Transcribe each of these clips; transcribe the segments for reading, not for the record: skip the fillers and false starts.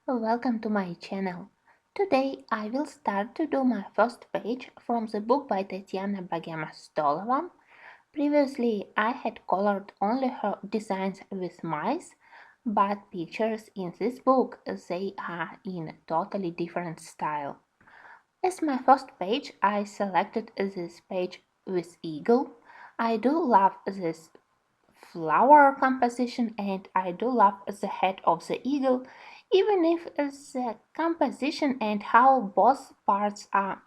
Welcome to my channel. Today I will start to do my first page from the book by T.Bogema Stolova. Previously I had colored only her designs with mice, but pictures in this book they are in a totally different style. As my first page I selected this page with eagle. I do love this flower composition and I do love the head of the eagle, even if the composition and how both parts are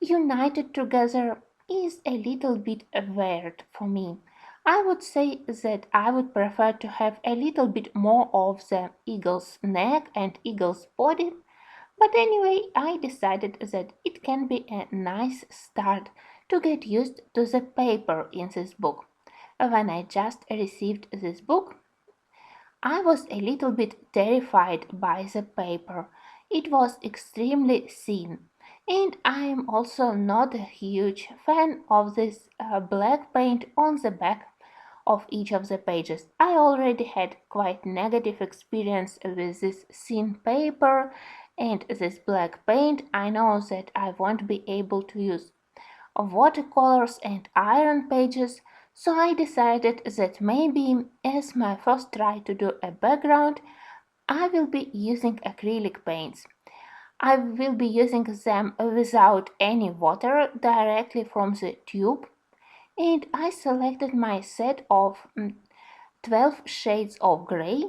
united together is a little bit weird for me. I would say that I would prefer to have a little bit more of the eagle's neck and eagle's body, but anyway, I decided that it can be a nice start to get used to the paper in this book. When I just received this book, I was a little bit terrified by the paper. It was extremely thin, and I am also not a huge fan of this black paint on the back of each of the pages. I already had quite negative experience with this thin paper and this black paint. I know that I won't be able to use watercolors and iron pages, so I decided that maybe as my first try to do a background, I will be using acrylic paints. I will be using them without any water directly from the tube, and I selected my set of 12 shades of gray.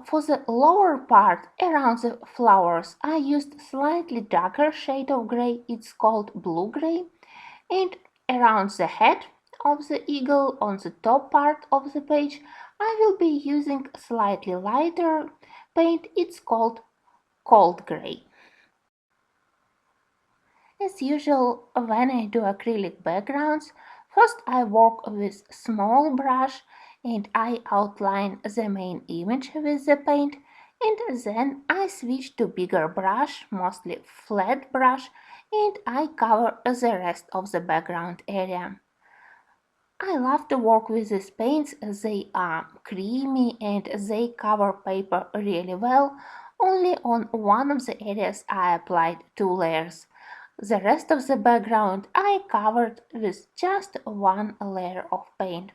For the lower part around the flowers I used slightly darker shade of gray, it's called blue gray, and around the head of the eagle on the top part of the page I will be using slightly lighter paint, it's called cold gray. As usual, when I do acrylic backgrounds, first I work with small brush and I outline the main image with the paint, and then I switch to bigger brush, mostly flat brush, and I cover the rest of the background area. I love to work with these paints, they are creamy and they cover paper really well. Only on one of the areas I applied 2 layers. The rest of the background I covered with just one layer of paint.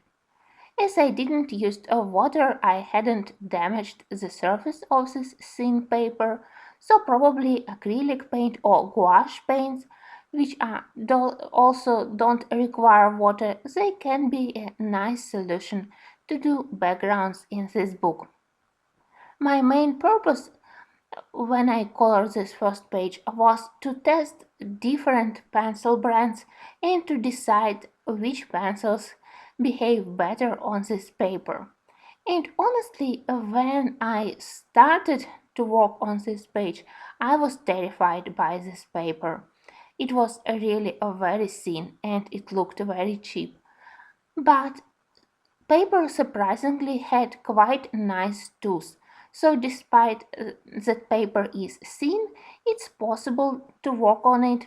As I didn't use water, I hadn't damaged the surface of this thin paper, so probably acrylic paint or gouache paints, which also don't require water, they can be a nice solution to do backgrounds in this book. My main purpose when I colored this first page was to test different pencil brands and to decide which pencils behave better on this paper. And honestly, when I started to work on this page, I was terrified by this paper. It was really very thin and it looked very cheap. But paper surprisingly had quite nice tooth, so despite that paper is thin, it's possible to work on it,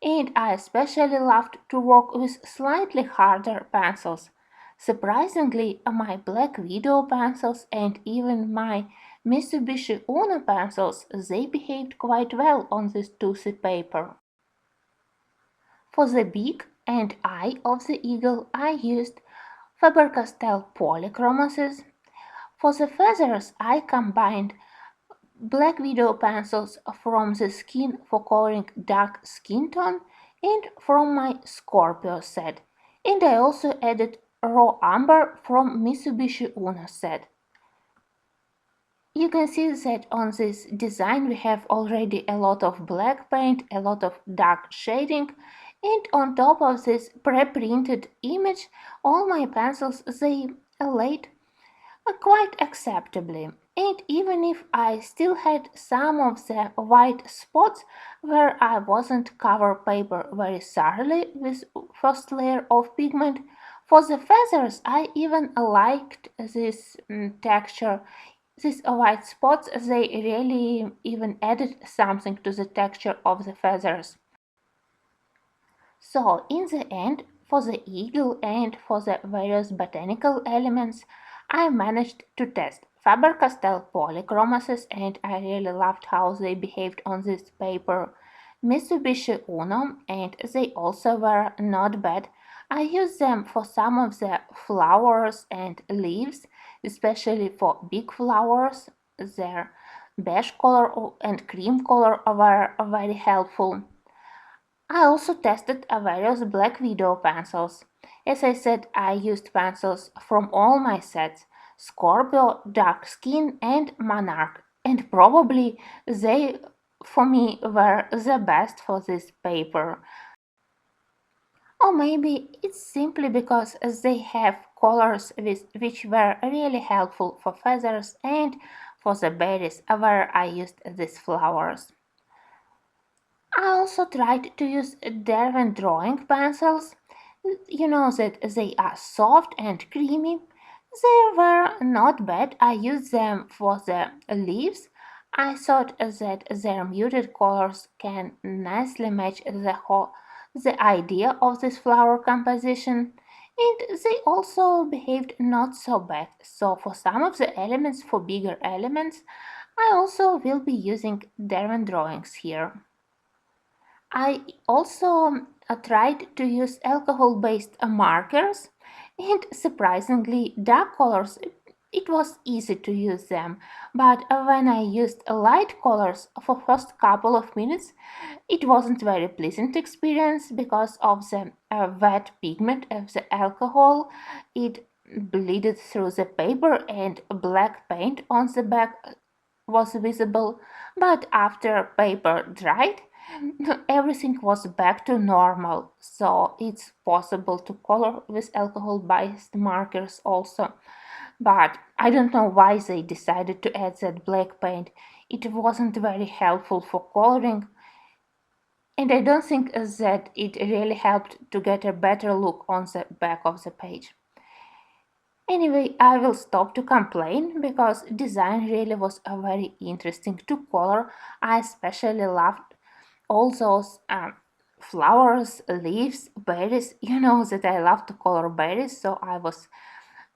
and I especially loved to work with slightly harder pencils. Surprisingly, my Black Widow pencils and even my Mitsubishi Uno pencils, they behaved quite well on this toothy paper. For the beak and eye of the eagle, I used Faber-Castell polychromases. For the feathers, I combined Black Widow pencils from the Skin for coloring dark skin tone and from my Scorpio set, and I also added raw umber from Mitsubishi Uno set. You can see that on this design we have already a lot of black paint, a lot of dark shading, and on top of this pre-printed image all my pencils they laid quite acceptably. And even if I still had some of the white spots where I wasn't cover paper very thoroughly with first layer of pigment, for the feathers I even liked this texture. These white spots, they really even added something to the texture of the feathers. So in the end, for the eagle and for the various botanical elements, I managed to test Faber-Castell polychromases, and I really loved how they behaved on this paper. Mitsubishi Uno, and they also were not bad. I used them for some of the flowers and leaves, especially for big flowers. Their beige color and cream color were very helpful. I also tested various black widow pencils. As I said, I used pencils from all my sets: Scorpio, Dark Skin, and Monarch, and probably they, for me, were the best for this paper. Or maybe it's simply because they have colors which were really helpful for feathers and for the berries where I used these flowers. I also tried to use Derwent drawing pencils. You know that they are soft and creamy. They were not bad. I used them for the leaves. I thought that their muted colors can nicely match the idea of this flower composition. And they also behaved not so bad. So for some of the elements, for bigger elements, I also will be using Derwent drawings here. I also tried to use alcohol-based markers, and surprisingly dark colors, it was easy to use them. But when I used light colors for first couple of minutes, it wasn't very pleasant experience because of the wet pigment of the alcohol. It bleeded through the paper and black paint on the back was visible. But after paper dried, everything was back to normal, so it's possible to color with alcohol-based markers also. But I don't know why they decided to add that black paint. It wasn't very helpful for coloring, and I don't think that it really helped to get a better look on the back of the page. Anyway, I will stop to complain because design really was very interesting to color. I especially loved all those flowers, leaves, berries. You know that I love to color berries, so I was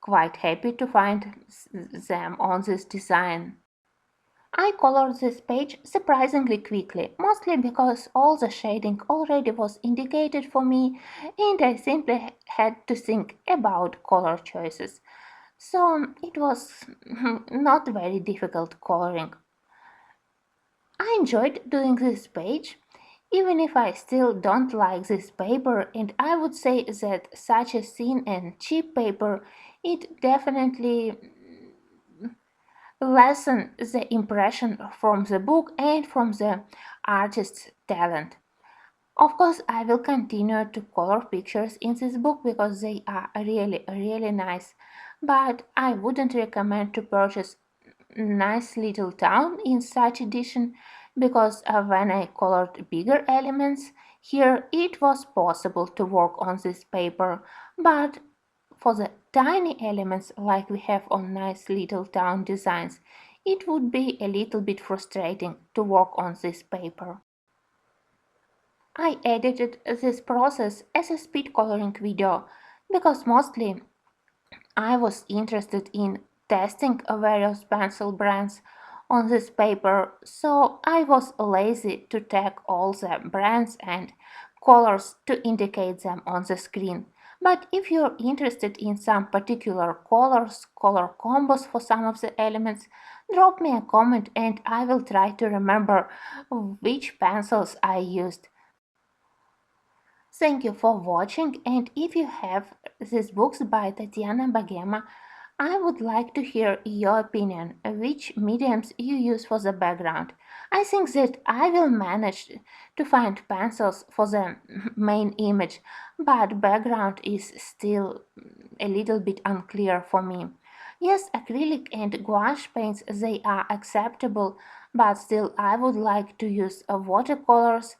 quite happy to find them on this design. I colored this page surprisingly quickly, mostly because all the shading already was indicated for me and I simply had to think about color choices. So it was not very difficult coloring. I enjoyed doing this page, even if I still don't like this paper, and I would say that such a thin and cheap paper, it definitely lessen the impression from the book and from the artist's talent. Of course, I will continue to color pictures in this book because they are really nice, but I wouldn't recommend to purchase Nice Little Town in such edition because when I colored bigger elements here it was possible to work on this paper, but for the tiny elements like we have on Nice Little Town designs, it would be a little bit frustrating to work on this paper. I edited this process as a speed coloring video because mostly I was interested in testing various pencil brands on this paper, so I was lazy to tag all the brands and colors to indicate them on the screen. But if you're interested in some particular colors, color combos for some of the elements, drop me a comment and I will try to remember which pencils I used. Thank you for watching, and if you have these books by T.Bogema, I would like to hear your opinion, which mediums you use for the background. I think that I will manage to find pencils for the main image, but background is still a little bit unclear for me. Yes, acrylic and gouache paints, they are acceptable, but still I would like to use watercolors,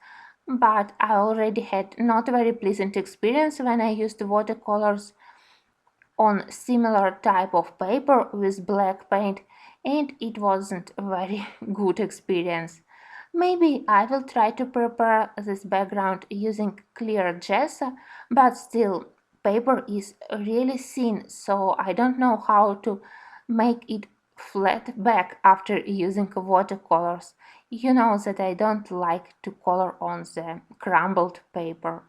but I already had not very pleasant experience when I used watercolors on similar type of paper with black paint and it wasn't a very good experience. Maybe I will try to prepare this background using clear gesso, but still paper is really thin, so I don't know how to make it flat back after using watercolors. You know that I don't like to color on the crumbled paper.